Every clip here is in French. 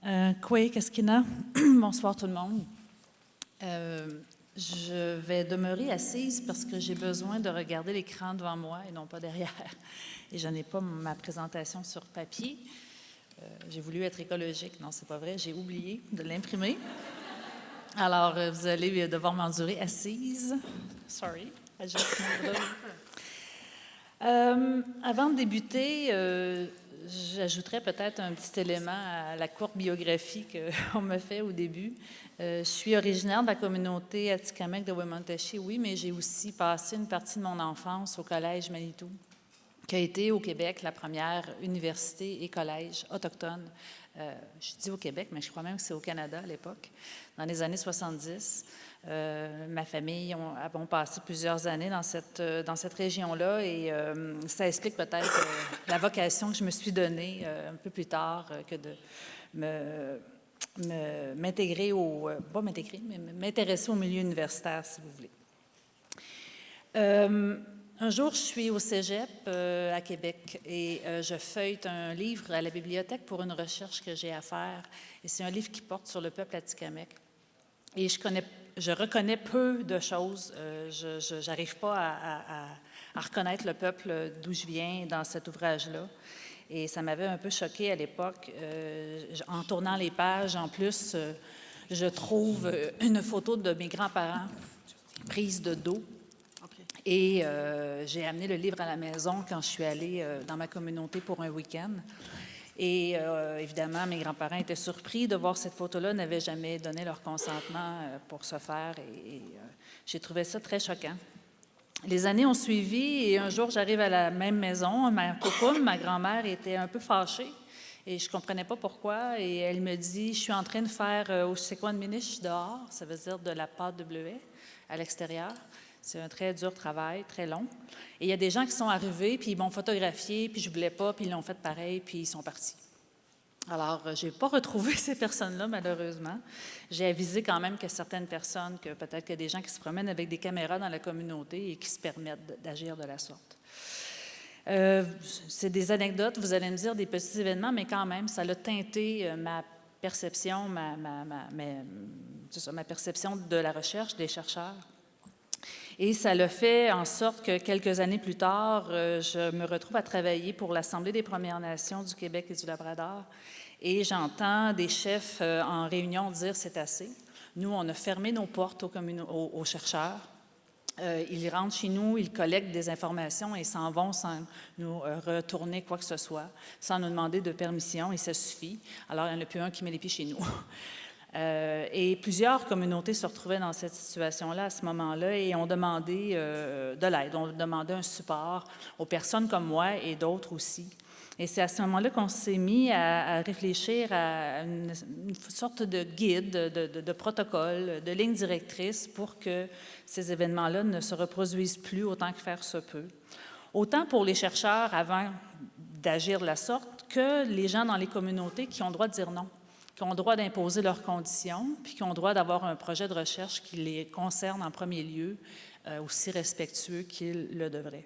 Kwe Keskina, bonsoir tout le monde. Je vais demeurer assise parce que j'ai besoin de regarder l'écran devant moi et non pas derrière. Et je n'ai pas ma présentation sur papier. J'ai voulu être écologique. Non, c'est pas vrai. J'ai oublié de l'imprimer. Alors, vous allez devoir m'endurer assise. Sorry. Avant de débuter, j'ajouterais peut-être un petit élément à la courte biographie qu'on me fait au début. Je suis originaire de la communauté Atikamekw de Wemontachie, oui, mais j'ai aussi passé une partie de mon enfance au Collège Manitou, qui a été au Québec la première université et collège autochtone. Je dis au Québec, mais je crois même que c'est au Canada à l'époque, dans les années 70. Ma famille avons passé plusieurs années dans cette région-là et ça explique peut-être la vocation que je me suis donnée un peu plus tard que de m'intégrer pas m'intégrer, mais m'intéresser au milieu universitaire, si vous voulez. Un jour, je suis au cégep à Québec et je feuillete un livre à la bibliothèque pour une recherche que j'ai à faire. Et c'est un livre qui porte sur le peuple Atikamekw. Et je reconnais peu de choses. Je n'arrive pas à reconnaître le peuple d'où je viens dans cet ouvrage-là. Et ça m'avait un peu choquée à l'époque. En tournant les pages, en plus, je trouve une photo de mes grands-parents prise de dos. Et j'ai amené le livre à la maison quand je suis allée dans ma communauté pour un week-end. Et évidemment, mes grands-parents étaient surpris de voir cette photo-là, n'avaient jamais donné leur consentement pour ce faire. Et j'ai trouvé ça très choquant. Les années ont suivi et un jour, j'arrive à la même maison. Ma cocoum, ma grand-mère, était un peu fâchée et je ne comprenais pas pourquoi. Et elle me dit, je suis en train de faire au Sequan-Minish dehors, ça veut dire de la pâte de bleuet à l'extérieur. C'est un très dur travail, très long. Et il y a des gens qui sont arrivés, puis ils m'ont photographié, puis je ne voulais pas, puis ils l'ont fait pareil, puis ils sont partis. Alors, je n'ai pas retrouvé ces personnes-là, malheureusement. J'ai avisé quand même que certaines personnes, que peut-être qu'il y a des gens qui se promènent avec des caméras dans la communauté et qui se permettent d'agir de la sorte. C'est des anecdotes, vous allez me dire, des petits événements, mais quand même, ça a teinté ma perception, ma perception de la recherche des chercheurs. Et ça l'a fait en sorte que quelques années plus tard, je me retrouve à travailler pour l'Assemblée des Premières Nations du Québec et du Labrador. Et j'entends des chefs en réunion dire « c'est assez ». Nous, on a fermé nos portes aux chercheurs. Ils rentrent chez nous, ils collectent des informations et s'en vont sans nous retourner quoi que ce soit, sans nous demander de permission, et ça suffit. Alors, il n'y en a plus un qui met les pieds chez nous. Et plusieurs communautés se retrouvaient dans cette situation-là à ce moment-là et ont demandé de l'aide, ont demandé un support aux personnes comme moi et d'autres aussi. Et c'est à ce moment-là qu'on s'est mis à réfléchir à une sorte de guide, de protocole, de ligne directrice pour que ces événements-là ne se reproduisent plus autant que faire se peut. Autant pour les chercheurs avant d'agir de la sorte que les gens dans les communautés qui ont le droit de dire non, qui ont le droit d'imposer leurs conditions, puis qui ont le droit d'avoir un projet de recherche qui les concerne en premier lieu, aussi respectueux qu'ils le devraient.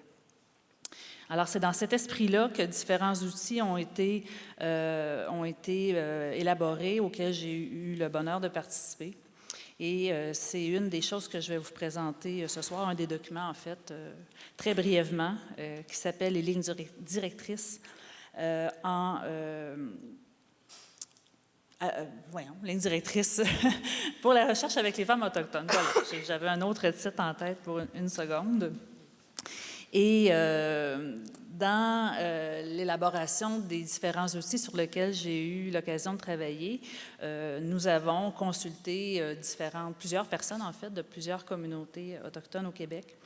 Alors, c'est dans cet esprit-là que différents outils ont été élaborés, auxquels j'ai eu le bonheur de participer. Et c'est une des choses que je vais vous présenter ce soir, un des documents, en fait, très brièvement, qui s'appelle « Les lignes directrices ligne directrice pour la recherche avec les femmes autochtones. » Voilà, j'avais un autre titre en tête pour une seconde. Et dans l'élaboration des différents outils sur lesquels j'ai eu l'occasion de travailler, nous avons consulté plusieurs personnes, en fait, de plusieurs communautés autochtones au Québec.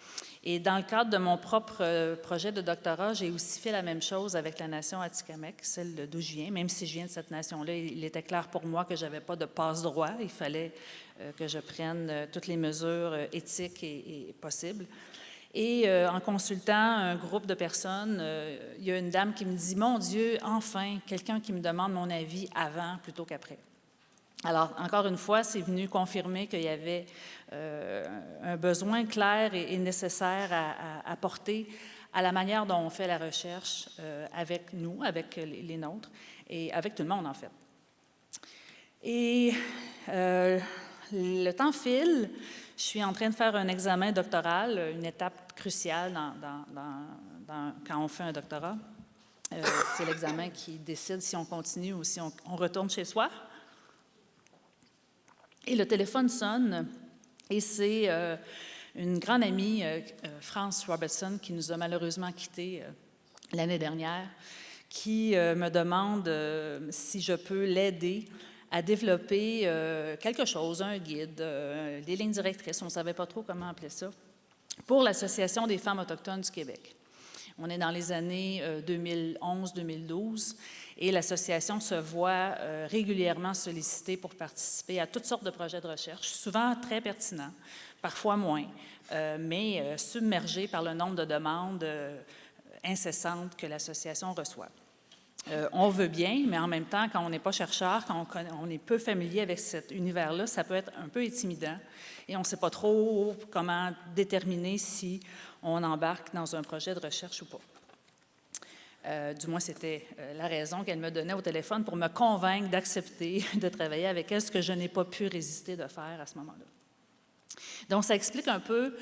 Et dans le cadre de mon propre projet de doctorat, j'ai aussi fait la même chose avec la nation Atikamekw, celle d'où je viens. Même si je viens de cette nation-là, il était clair pour moi que je n'avais pas de passe-droit. Il fallait que je prenne toutes les mesures éthiques et possibles. Et en consultant un groupe de personnes, il y a une dame qui me dit « Mon Dieu, enfin, quelqu'un qui me demande mon avis avant plutôt qu'après. » Alors, encore une fois, c'est venu confirmer qu'il y avait un besoin clair et nécessaire à apporter à la manière dont on fait la recherche avec nous, avec les nôtres, et avec tout le monde, en fait. Et le temps file. Je suis en train de faire un examen doctoral, une étape cruciale quand on fait un doctorat. C'est l'examen qui décide si on continue ou si on retourne chez soi. Et le téléphone sonne, et c'est une grande amie, France Robertson, qui nous a malheureusement quittés l'année dernière, qui me demande si je peux l'aider à développer quelque chose, un guide, des lignes directrices, on ne savait pas trop comment appeler ça, pour l'Association des femmes autochtones du Québec. On est dans les années 2011-2012 et l'association se voit régulièrement sollicitée pour participer à toutes sortes de projets de recherche, souvent très pertinents, parfois moins, mais submergés par le nombre de demandes incessantes que l'association reçoit. On veut bien, mais en même temps, quand on n'est pas chercheur, quand on est peu familier avec cet univers-là, ça peut être un peu intimidant et on ne sait pas trop comment déterminer si on embarque dans un projet de recherche ou pas. Du moins, c'était la raison qu'elle me donnait au téléphone pour me convaincre d'accepter de travailler avec elle, ce que je n'ai pas pu résister de faire à ce moment-là. Donc, ça explique un peu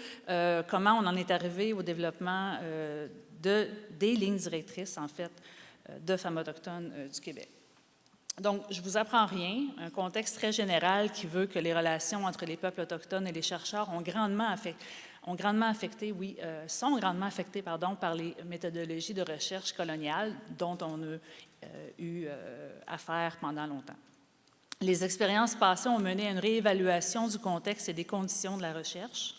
comment on en est arrivé au développement des lignes directrices, en fait, de femmes autochtones du Québec. Donc, je ne vous apprends rien, un contexte très général qui veut que les relations entre les peuples autochtones et les chercheurs sont grandement affectées par les méthodologies de recherche coloniales dont on a eu affaire pendant longtemps. Les expériences passées ont mené à une réévaluation du contexte et des conditions de la recherche.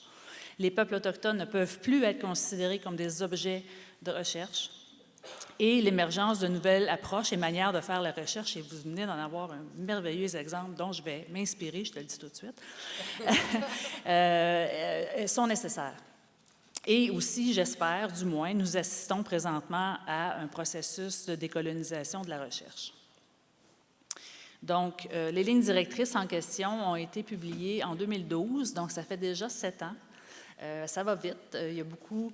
Les peuples autochtones ne peuvent plus être considérés comme des objets de recherche. Et l'émergence de nouvelles approches et manières de faire la recherche, et vous venez d'en avoir un merveilleux exemple dont je vais m'inspirer, je te le dis tout de suite, sont nécessaires. Et aussi, j'espère, du moins, nous assistons présentement à un processus de décolonisation de la recherche. Donc, les lignes directrices en question ont été publiées en 2012, donc ça fait déjà 7 ans. Ça va vite. Il y a beaucoup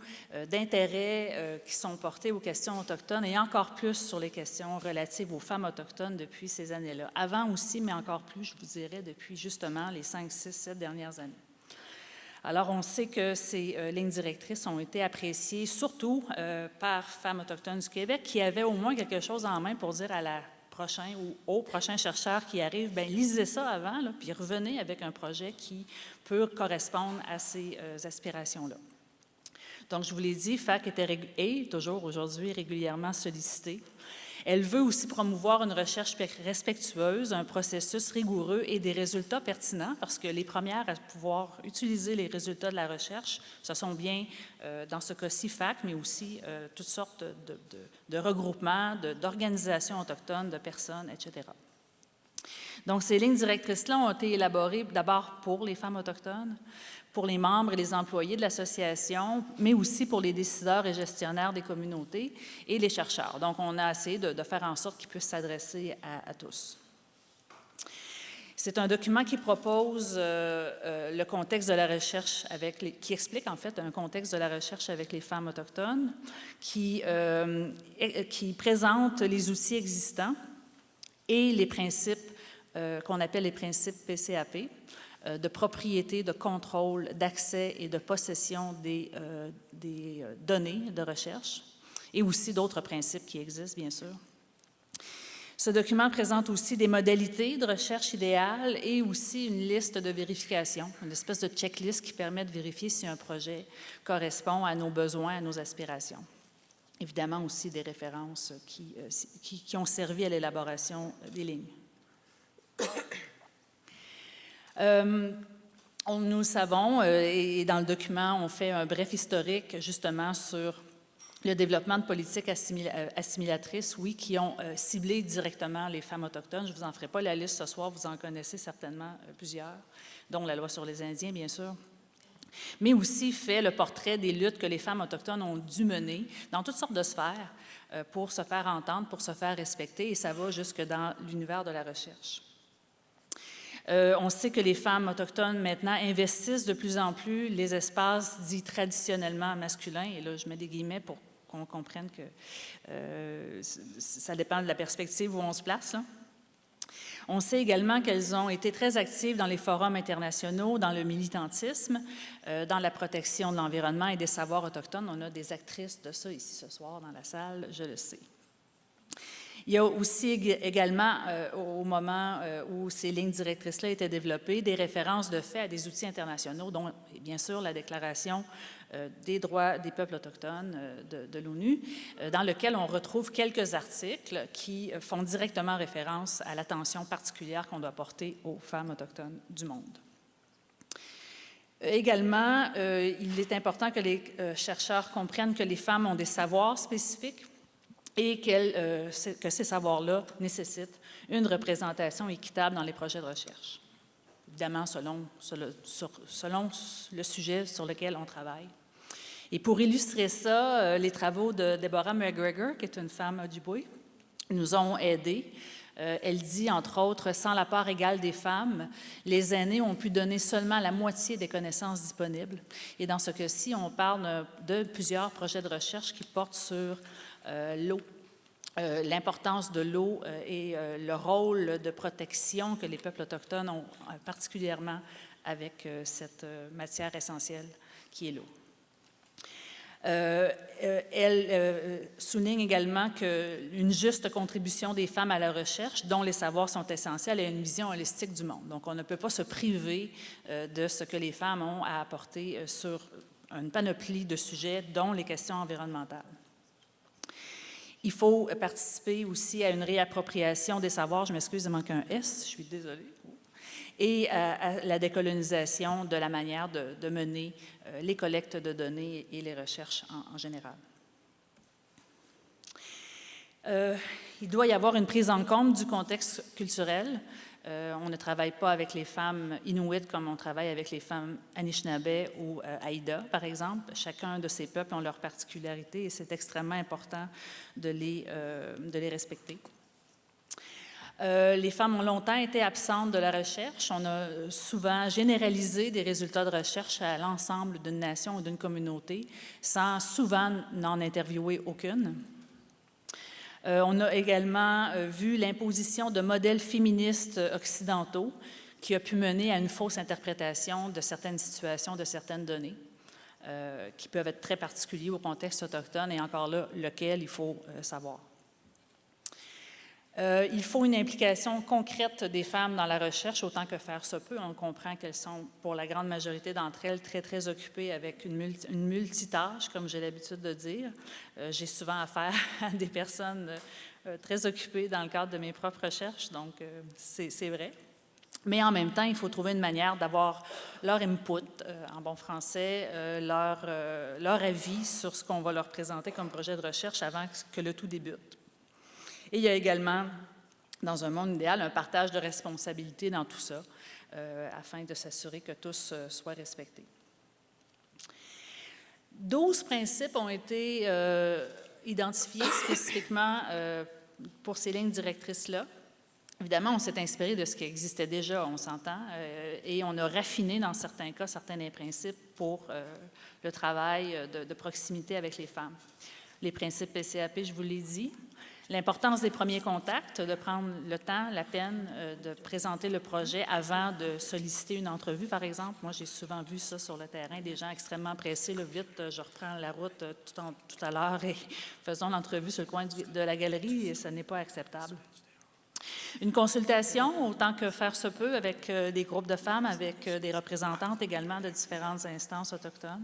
d'intérêts qui sont portés aux questions autochtones et encore plus sur les questions relatives aux femmes autochtones depuis ces années-là. Avant aussi, mais encore plus, je vous dirais, depuis justement les 5, 6, 7 dernières années. Alors, on sait que ces lignes directrices ont été appréciées surtout par Femmes autochtones du Québec qui avaient au moins quelque chose en main pour dire à la prochain ou aux prochains chercheurs qui arrivent, bien, lisez ça avant, là, puis revenez avec un projet qui peut correspondre à ces aspirations-là. Donc, je vous l'ai dit, FAC est toujours aujourd'hui régulièrement sollicitée. Elle veut aussi promouvoir une recherche respectueuse, un processus rigoureux et des résultats pertinents, parce que les premières à pouvoir utiliser les résultats de la recherche, ce sont bien, dans ce cas-ci, FAC, mais aussi toutes sortes de regroupements, d'organisations autochtones, de personnes, etc. Donc, ces lignes directrices-là ont été élaborées d'abord pour les femmes autochtones, pour les membres et les employés de l'association, mais aussi pour les décideurs et gestionnaires des communautés et les chercheurs. Donc, on a essayé de faire en sorte qu'ils puissent s'adresser à tous. C'est un document qui propose le contexte de la recherche qui explique en fait un contexte de la recherche avec les femmes autochtones, qui présente les outils existants et les principes qu'on appelle les principes PCAP, de propriété, de contrôle, d'accès et de possession des données de recherche, et aussi d'autres principes qui existent, bien sûr. Ce document présente aussi des modalités de recherche idéales et aussi une liste de vérification, une espèce de checklist qui permet de vérifier si un projet correspond à nos besoins, à nos aspirations. Évidemment aussi des références qui ont servi à l'élaboration des lignes. Nous le savons, et dans le document, on fait un bref historique justement sur le développement de politiques assimilatrices, oui, qui ont ciblé directement les femmes autochtones. Je ne vous en ferai pas la liste ce soir, vous en connaissez certainement plusieurs, dont la loi sur les Indiens, bien sûr, mais aussi fait le portrait des luttes que les femmes autochtones ont dû mener dans toutes sortes de sphères pour se faire entendre, pour se faire respecter, et ça va jusque dans l'univers de la recherche. On sait que les femmes autochtones, maintenant, investissent de plus en plus les espaces dits traditionnellement masculins, et là, je mets des guillemets pour qu'on comprenne que ça dépend de la perspective où on se place, là. On sait également qu'elles ont été très actives dans les forums internationaux, dans le militantisme, dans la protection de l'environnement et des savoirs autochtones. On a des actrices de ça ici ce soir dans la salle, je le sais. Il y a aussi également, au moment où ces lignes directrices-là étaient développées, des références de fait à des outils internationaux, dont bien sûr la Déclaration des droits des peuples autochtones de l'ONU, dans lequel on retrouve quelques articles qui font directement référence à l'attention particulière qu'on doit porter aux femmes autochtones du monde. Également, il est important que les chercheurs comprennent que les femmes ont des savoirs spécifiques et que ces savoirs-là nécessitent une représentation équitable dans les projets de recherche, évidemment selon le sujet sur lequel on travaille. Et pour illustrer ça, les travaux de Deborah McGregor, qui est une femme Ojibwe, nous ont aidés. Elle dit, entre autres, « Sans la part égale des femmes, les aînés ont pu donner seulement la moitié des connaissances disponibles. » Et dans ce cas-ci, on parle de plusieurs projets de recherche qui portent sur l'eau, l'importance de l'eau et le rôle de protection que les peuples autochtones ont particulièrement avec cette matière essentielle qui est l'eau. Elle souligne également qu'une juste contribution des femmes à la recherche, dont les savoirs sont essentiels, est une vision holistique du monde. Donc, on ne peut pas se priver de ce que les femmes ont à apporter sur une panoplie de sujets, dont les questions environnementales. Il faut participer aussi à une réappropriation des savoirs, je m'excuse, il manque un S, je suis désolée, et à la décolonisation de la manière de mener les collectes de données et les recherches en général. Il doit y avoir une prise en compte du contexte culturel. On ne travaille pas avec les femmes inuites comme on travaille avec les femmes Anishinaabe ou Haïda, par exemple. Chacun de ces peuples ont leurs particularités et c'est extrêmement important de les respecter. Les femmes ont longtemps été absentes de la recherche. On a souvent généralisé des résultats de recherche à l'ensemble d'une nation ou d'une communauté sans souvent n'en interviewer aucune. On a également vu l'imposition de modèles féministes occidentaux qui a pu mener à une fausse interprétation de certaines situations, de certaines données, qui peuvent être très particuliers au contexte autochtone et encore là, lequel il faut savoir. Il faut une implication concrète des femmes dans la recherche, autant que faire se peut. On comprend qu'elles sont, pour la grande majorité d'entre elles, très, très occupées avec une multitâche, comme j'ai l'habitude de dire. J'ai souvent affaire à des personnes très occupées dans le cadre de mes propres recherches, donc c'est vrai. Mais en même temps, il faut trouver une manière d'avoir leur input, en bon français, leur avis sur ce qu'on va leur présenter comme projet de recherche avant que le tout débute. Et il y a également, dans un monde idéal, un partage de responsabilités dans tout ça, afin de s'assurer que tous soient respectés. 12 principes ont été identifiés spécifiquement pour ces lignes directrices-là. Évidemment, on s'est inspiré de ce qui existait déjà, on s'entend, et on a raffiné dans certains cas certains des principes pour le travail de proximité avec les femmes. Les principes PCAP, je vous l'ai dit. L'importance des premiers contacts, de prendre le temps, la peine de présenter le projet avant de solliciter une entrevue, par exemple. Moi, j'ai souvent vu ça sur le terrain, des gens extrêmement pressés, là, vite, je reprends la route tout à l'heure et faisons l'entrevue sur le coin de la galerie, et ce n'est pas acceptable. Une consultation, autant que faire se peut, avec des groupes de femmes, avec des représentantes également de différentes instances autochtones.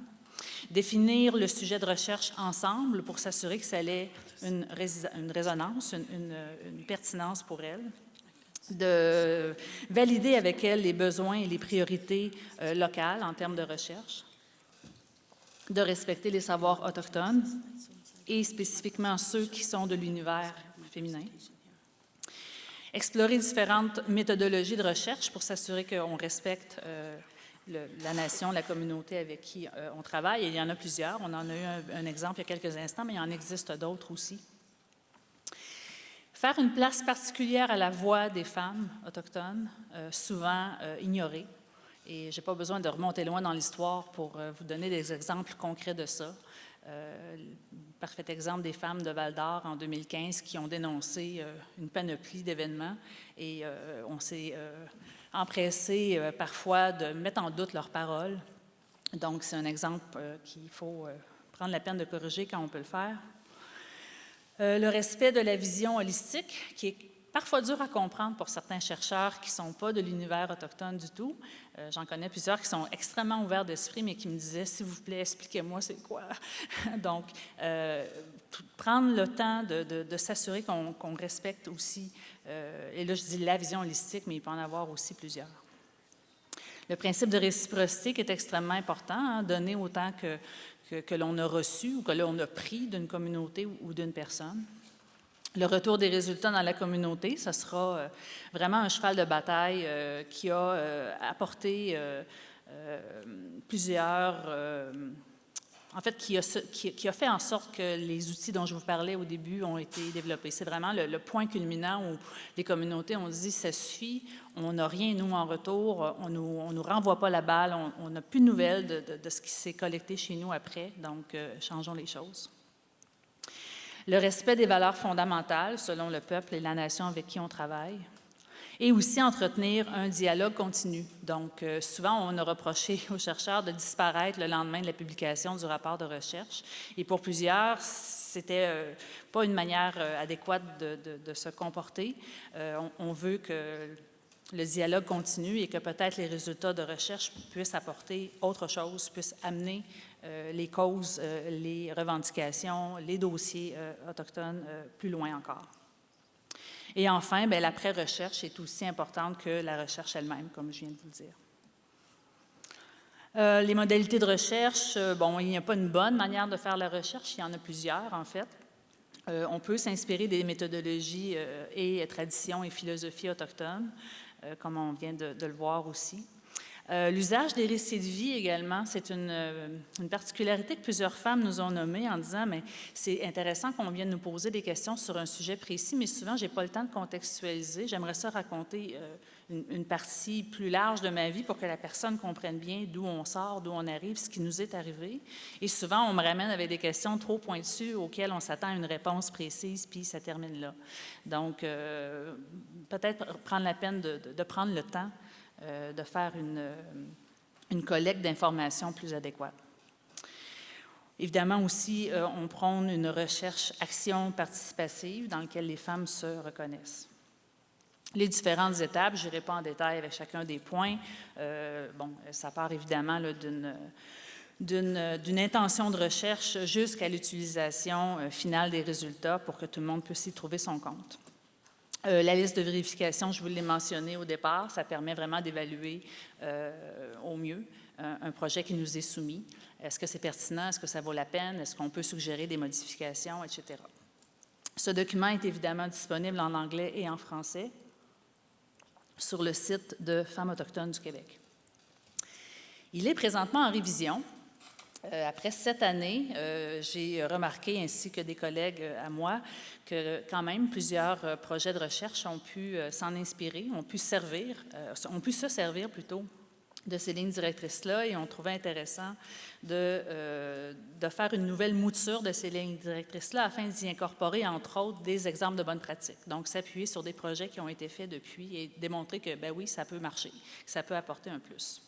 Définir le sujet de recherche ensemble pour s'assurer que ça ait une résonance, une pertinence pour elles. De valider avec elles les besoins et les priorités locales en termes de recherche. De respecter les savoirs autochtones et spécifiquement ceux qui sont de l'univers féminin. Explorer différentes méthodologies de recherche pour s'assurer qu'on respecte la nation, la communauté avec qui on travaille. Et il y en a plusieurs. On en a eu un exemple il y a quelques instants, mais il y en existe d'autres aussi. Faire une place particulière à la voix des femmes autochtones, souvent ignorées. Et je n'ai pas besoin de remonter loin dans l'histoire pour vous donner des exemples concrets de ça. Parfait exemple des femmes de Val-d'Or en 2015 qui ont dénoncé une panoplie d'événements et on s'est empressé parfois de mettre en doute leurs paroles. Donc, c'est un exemple qu'il faut prendre la peine de corriger quand on peut le faire. Le respect de la vision holistique, qui est parfois dur à comprendre pour certains chercheurs qui ne sont pas de l'univers autochtone du tout. J'en connais plusieurs qui sont extrêmement ouverts d'esprit, mais qui me disaient, s'il vous plaît, expliquez-moi c'est quoi. Donc, prendre le temps de s'assurer qu'on respecte aussi, et là je dis la vision holistique, mais il peut en avoir aussi plusieurs. Le principe de réciprocité qui est extrêmement important, hein, donner autant que l'on a reçu ou que l'on a pris d'une communauté ou d'une personne. Le retour des résultats dans la communauté, ce sera vraiment un cheval de bataille qui a apporté plusieurs... en fait, qui a fait en sorte que les outils dont je vous parlais au début ont été développés. C'est vraiment le point culminant où les communautés ont dit « ça suffit, on n'a rien, nous, en retour, on nous renvoie pas la balle, on n'a plus de nouvelles de ce qui s'est collecté chez nous après, donc changeons les choses ». Le respect des valeurs fondamentales selon le peuple et la nation avec qui on travaille. Et aussi entretenir un dialogue continu. Donc, souvent, on a reproché aux chercheurs de disparaître le lendemain de la publication du rapport de recherche. Et pour plusieurs, c'était pas une manière adéquate de se comporter. On veut que le dialogue continue et que peut-être les résultats de recherche puissent apporter autre chose, puissent amener les causes, les revendications, les dossiers autochtones plus loin encore. Et enfin, l'après-recherche est aussi importante que la recherche elle-même, comme je viens de vous le dire. Les modalités de recherche, il n'y a pas une bonne manière de faire la recherche, il y en a plusieurs en fait. On peut s'inspirer des méthodologies et traditions et philosophies autochtones, comme on vient de le voir aussi. L'usage des récits de vie également, c'est une particularité que plusieurs femmes nous ont nommée en disant « mais c'est intéressant qu'on vienne nous poser des questions sur un sujet précis, mais souvent, je n'ai pas le temps de contextualiser. J'aimerais ça raconter une partie plus large de ma vie pour que la personne comprenne bien d'où on sort, d'où on arrive, ce qui nous est arrivé. Et souvent, on me ramène avec des questions trop pointues auxquelles on s'attend à une réponse précise, puis ça termine là. Donc, peut-être prendre la peine de prendre le temps de faire une collecte d'informations plus adéquate. Évidemment aussi, on prône une recherche-action participative dans laquelle les femmes se reconnaissent. Les différentes étapes, je n'irai pas en détail avec chacun des points. Ça part évidemment là, d'une intention de recherche jusqu'à l'utilisation finale des résultats pour que tout le monde puisse y trouver son compte. La liste de vérification, je vous l'ai mentionné au départ, ça permet vraiment d'évaluer au mieux un projet qui nous est soumis. Est-ce que c'est pertinent? Est-ce que ça vaut la peine? Est-ce qu'on peut suggérer des modifications, etc. Ce document est évidemment disponible en anglais et en français sur le site de Femmes autochtones du Québec. Il est présentement en révision. Après 7 années, j'ai remarqué, ainsi que des collègues à moi, que quand même plusieurs projets de recherche ont pu s'en inspirer, ont pu se servir plutôt de ces lignes directrices-là et on trouvait intéressant de faire une nouvelle mouture de ces lignes directrices-là afin d'y incorporer, entre autres, des exemples de bonnes pratiques. Donc, s'appuyer sur des projets qui ont été faits depuis et démontrer que, oui, ça peut marcher, que ça peut apporter un plus.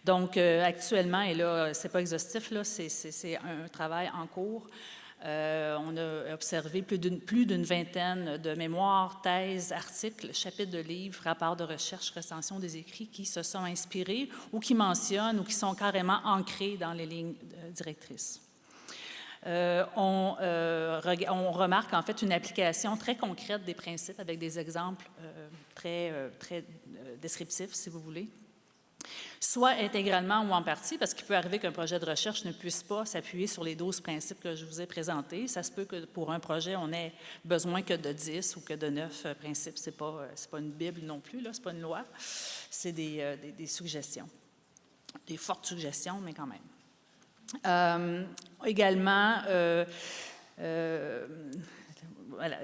Donc, actuellement, et là, ce n'est pas exhaustif, là, c'est un travail en cours. On a observé plus d'une vingtaine de mémoires, thèses, articles, chapitres de livres, rapports de recherche, recensions des écrits qui se sont inspirés ou qui mentionnent ou qui sont carrément ancrés dans les lignes directrices. On remarque en fait une application très concrète des principes avec des exemples très descriptifs, si vous voulez. Soit intégralement ou en partie, parce qu'il peut arriver qu'un projet de recherche ne puisse pas s'appuyer sur les 12 principes que je vous ai présentés. Ça se peut que pour un projet, on ait besoin que de 10 ou que de 9 principes. Ce n'est pas une Bible non plus, ce n'est pas une loi. C'est des suggestions, des fortes suggestions, mais quand même. Également,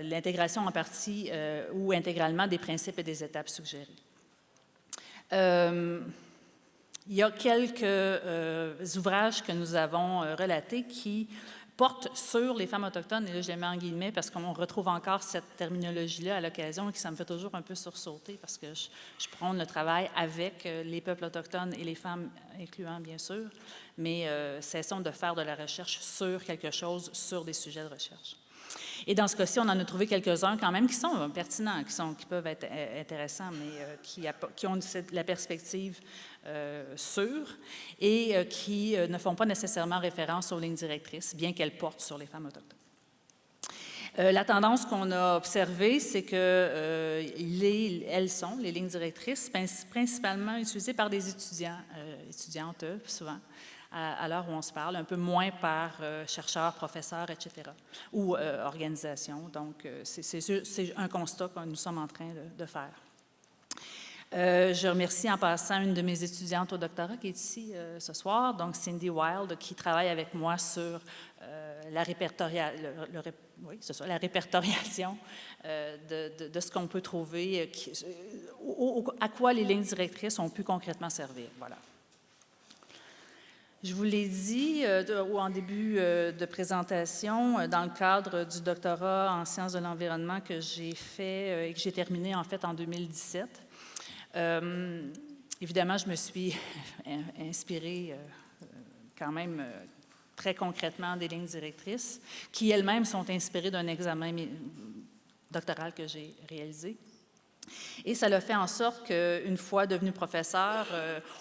l'intégration en partie ou intégralement des principes et des étapes suggérées. Il y a quelques ouvrages que nous avons relatés qui portent sur les femmes autochtones, et là je les mets en guillemets parce qu'on retrouve encore cette terminologie-là à l'occasion et que ça me fait toujours un peu sursauter parce que je prône le travail avec les peuples autochtones et les femmes incluant bien sûr, mais cessons de faire de la recherche sur quelque chose, sur des sujets de recherche. Et dans ce cas-ci, on en a trouvé quelques-uns quand même qui sont pertinents, qui peuvent être intéressants, mais qui ont la perspective sûre et qui ne font pas nécessairement référence aux lignes directrices, bien qu'elles portent sur les femmes autochtones. La tendance qu'on a observée, c'est que elles sont, les lignes directrices, principalement utilisées par des étudiants, étudiantes souvent, à l'heure où on se parle, un peu moins par chercheurs, professeurs, etc., ou organisations. Donc, c'est un constat que nous sommes en train de faire. Je remercie en passant une de mes étudiantes au doctorat qui est ici ce soir, donc Cindy Wild, qui travaille avec moi sur la répertoriation de ce qu'on peut trouver, à quoi les lignes directrices ont pu concrètement servir. Voilà. Je vous l'ai dit en début de présentation, dans le cadre du doctorat en sciences de l'environnement que j'ai fait et que j'ai terminé en fait en 2017. Évidemment, je me suis inspirée quand même très concrètement des lignes directrices qui elles-mêmes sont inspirées d'un examen doctoral que j'ai réalisé. Et ça l'a fait en sorte qu'une fois devenue professeure,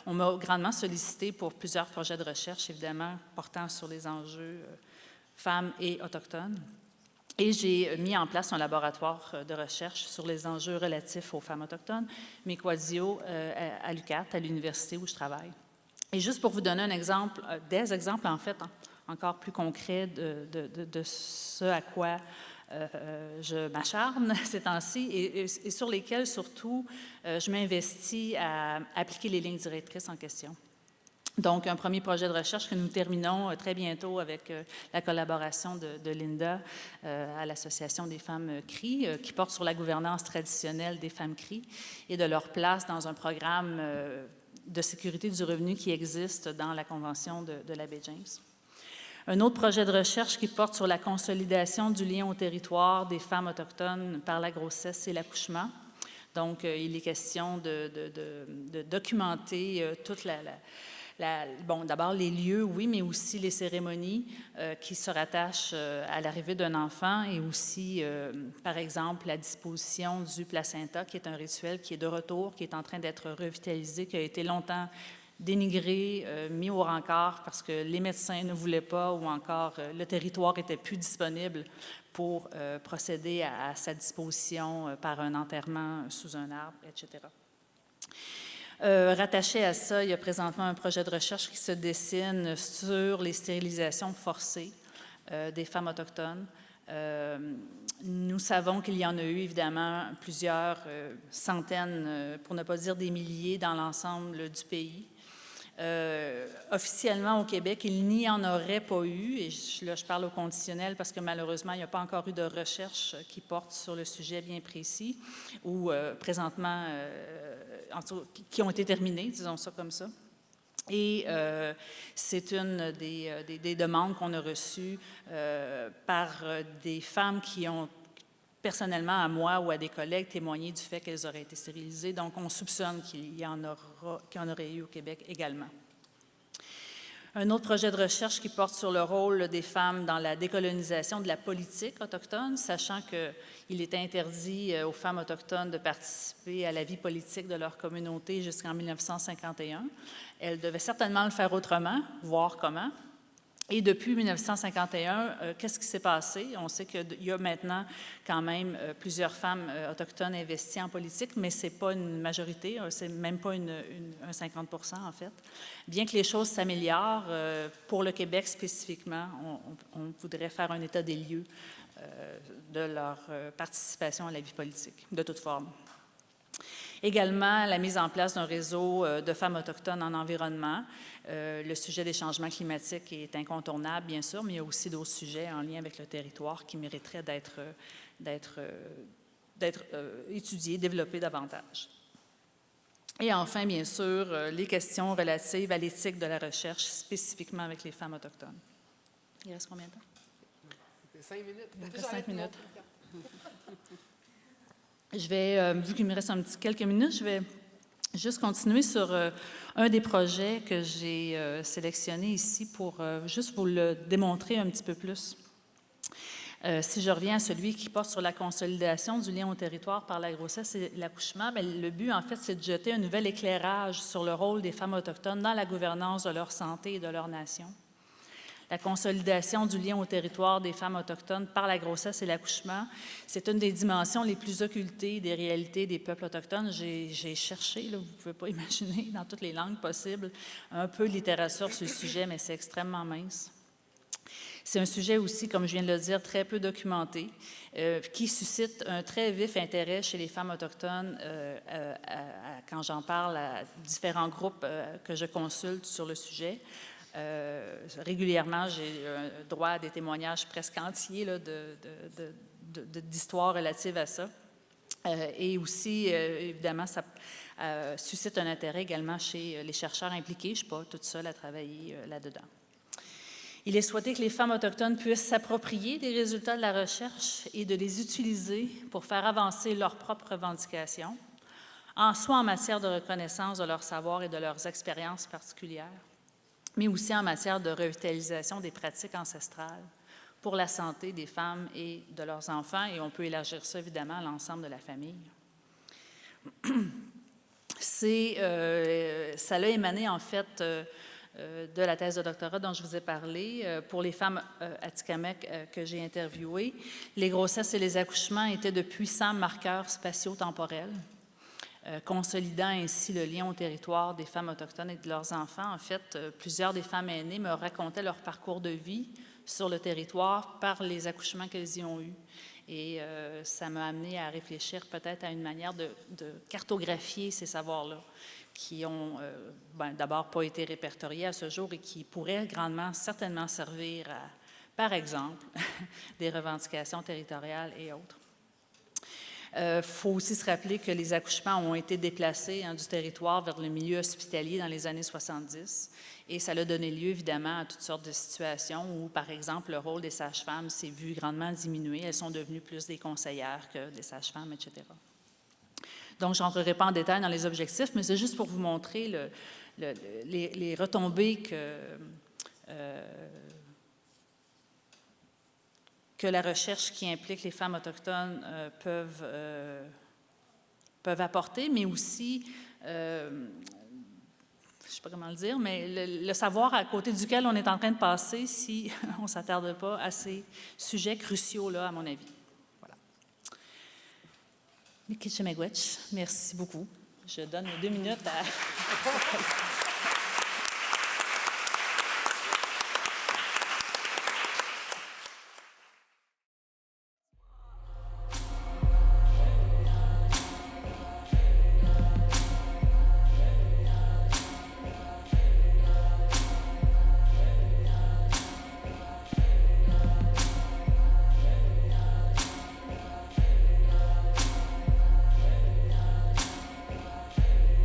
on m'a grandement sollicité pour plusieurs projets de recherche, évidemment, portant sur les enjeux femmes et autochtones. Et j'ai mis en place un laboratoire de recherche sur les enjeux relatifs aux femmes autochtones, Miquadio, à l'UQAT, à l'université où je travaille. Et juste pour vous donner un exemple, des exemples en fait encore plus concrets de ce à quoi je m'acharne ces temps-ci et sur lesquels, surtout, je m'investis à appliquer les lignes directrices en question. Donc, un premier projet de recherche que nous terminons très bientôt avec la collaboration de Linda à l'Association des femmes CRI, qui porte sur la gouvernance traditionnelle des femmes CRI et de leur place dans un programme de sécurité du revenu qui existe dans la Convention de la baie James. Un autre projet de recherche qui porte sur la consolidation du lien au territoire des femmes autochtones par la grossesse et l'accouchement. Donc, il est question de documenter toute d'abord les lieux, oui, mais aussi les cérémonies qui se rattachent à l'arrivée d'un enfant et aussi, par exemple, la disposition du placenta, qui est un rituel qui est de retour, qui est en train d'être revitalisé, qui a été longtemps dénigré, mis au rencard parce que les médecins ne voulaient pas ou encore le territoire n'était plus disponible pour procéder à sa disposition par un enterrement sous un arbre, etc. Rattaché à ça, il y a présentement un projet de recherche qui se dessine sur les stérilisations forcées des femmes autochtones. Nous savons qu'il y en a eu évidemment plusieurs centaines, pour ne pas dire des milliers, dans l'ensemble du pays. Officiellement au Québec, il n'y en aurait pas eu, et là je parle au conditionnel parce que malheureusement il n'y a pas encore eu de recherche qui porte sur le sujet bien précis ou présentement qui ont été terminées, disons ça comme ça. Et c'est une des demandes qu'on a reçues par des femmes qui ont personnellement à moi ou à des collègues témoigner du fait qu'elles auraient été stérilisées. Donc, on soupçonne qu'il y en aurait eu au Québec également. Un autre projet de recherche qui porte sur le rôle des femmes dans la décolonisation de la politique autochtone, sachant qu'il était interdit aux femmes autochtones de participer à la vie politique de leur communauté jusqu'en 1951. Elles devaient certainement le faire autrement, voir comment. Et depuis 1951, qu'est-ce qui s'est passé? On sait qu'il y a maintenant quand même plusieurs femmes autochtones investies en politique, mais ce n'est pas une majorité, c'est même pas un 50 % en fait. Bien que les choses s'améliorent, pour le Québec spécifiquement, on voudrait faire un état des lieux de leur participation à la vie politique, de toute forme. Également, la mise en place d'un réseau de femmes autochtones en environnement. Le sujet des changements climatiques est incontournable, bien sûr, mais il y a aussi d'autres sujets en lien avec le territoire qui mériteraient d'être étudiés, développés davantage. Et enfin, bien sûr, les questions relatives à l'éthique de la recherche, spécifiquement avec les femmes autochtones. Il reste combien de temps? 5 minutes. Il me reste 5 minutes. Je vais, vu qu'il me reste quelques minutes, je vais juste continuer sur un des projets que j'ai sélectionné ici pour juste vous le démontrer un petit peu plus. Si je reviens à celui qui porte sur la consolidation du lien au territoire par la grossesse et l'accouchement, bien, le but, en fait, c'est de jeter un nouvel éclairage sur le rôle des femmes autochtones dans la gouvernance de leur santé et de leur nation. La consolidation du lien au territoire des femmes autochtones par la grossesse et l'accouchement, c'est une des dimensions les plus occultées des réalités des peuples autochtones. J'ai cherché, là, vous ne pouvez pas imaginer, dans toutes les langues possibles, un peu de littérature sur le sujet, mais c'est extrêmement mince. C'est un sujet aussi, comme je viens de le dire, très peu documenté, qui suscite un très vif intérêt chez les femmes autochtones quand j'en parle à différents groupes que je consulte sur le sujet. Régulièrement, j'ai droit à des témoignages presque entiers là, d'histoires relatives à ça. Et aussi, évidemment, ça suscite un intérêt également chez les chercheurs impliqués. Je ne suis pas toute seule à travailler là-dedans. Il est souhaité que les femmes autochtones puissent s'approprier des résultats de la recherche et de les utiliser pour faire avancer leurs propres revendications, soit en matière de reconnaissance de leur savoir et de leurs expériences particulières, mais aussi en matière de revitalisation des pratiques ancestrales pour la santé des femmes et de leurs enfants, et on peut élargir ça évidemment à l'ensemble de la famille. Ça l'a émané en fait de la thèse de doctorat dont je vous ai parlé. Pour les femmes atikamekw que j'ai interviewées, les grossesses et les accouchements étaient de puissants marqueurs spatio-temporels, consolidant ainsi le lien au territoire des femmes autochtones et de leurs enfants. En fait, plusieurs des femmes aînées me racontaient leur parcours de vie sur le territoire par les accouchements qu'elles y ont eus. Et ça m'a amené à réfléchir peut-être à une manière de cartographier ces savoirs-là, qui ont d'abord pas été répertoriés à ce jour et qui pourraient grandement, certainement servir à, par exemple, des revendications territoriales et autres. Faut aussi se rappeler que les accouchements ont été déplacés du territoire vers le milieu hospitalier dans les années 70 et ça a donné lieu évidemment à toutes sortes de situations où, par exemple, le rôle des sages-femmes s'est vu grandement diminuer. Elles sont devenues plus des conseillères que des sages-femmes, etc. Donc, je n'entrerai pas en détail dans les objectifs, mais c'est juste pour vous montrer les retombées que la recherche qui implique les femmes autochtones peuvent apporter, mais aussi, je ne sais pas comment le dire, mais le savoir à côté duquel on est en train de passer si on ne s'attarde pas à ces sujets cruciaux-là, à mon avis. Voilà. Mikitchemegwech, merci beaucoup. Je donne 2 minutes à...